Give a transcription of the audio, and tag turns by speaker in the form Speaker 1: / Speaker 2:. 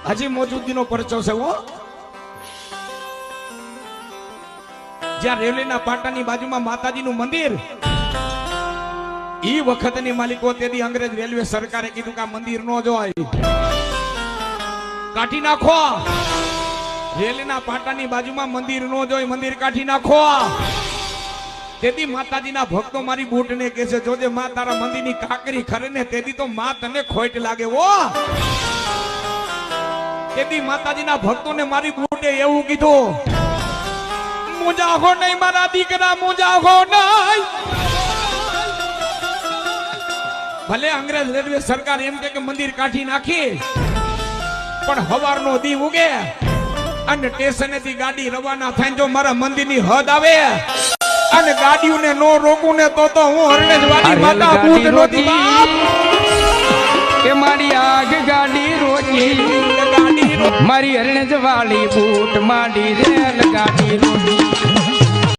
Speaker 1: હજી મોજૂદીનો પરચો છે હો. જ્યાં રેલવેના પાટાની બાજુમાં માતાજીનું મંદિર, ઈ વખતની માલિકો તેથી અંગ્રેજ રેલવે સરકારે કીધું કે આ મંદિર નો જોય, કાઢી નાખો. રેલવેના પાટાની બાજુમાં મંદિર નો જોય, મંદિર કાઢી નાખો. તેથી માતાજીના ભક્તો મારી બૂટને કહે છે, જોજે માં તારા મંદિરની કાકરી ખરે ને તેથી તો માં તને ખોટ લાગે હો. તેથી માતાજીના ભક્તોને મારી બૂટે એવું કીધું, મુજાહો નહીં મારા દીકરા, મુજાહો નહીં. ભલે અંગ્રેજ રેલવે સરકાર એમ કે મંદિર કાઢી નાખી, પણ હવારનો દી ઉગે અને સ્ટેશનેથી ગાડી રવાના થાય, જો મારા મંદિરની હદ આવે અને ગાડીઓને નો રોકું ને તો હું હરણેજવાડી માતા બૂટ નોતી બાપ
Speaker 2: કે મારી આગ ગાડી રોકી, મારી હરણેજવાડી બૂટ માંડી રેલ ગાડી.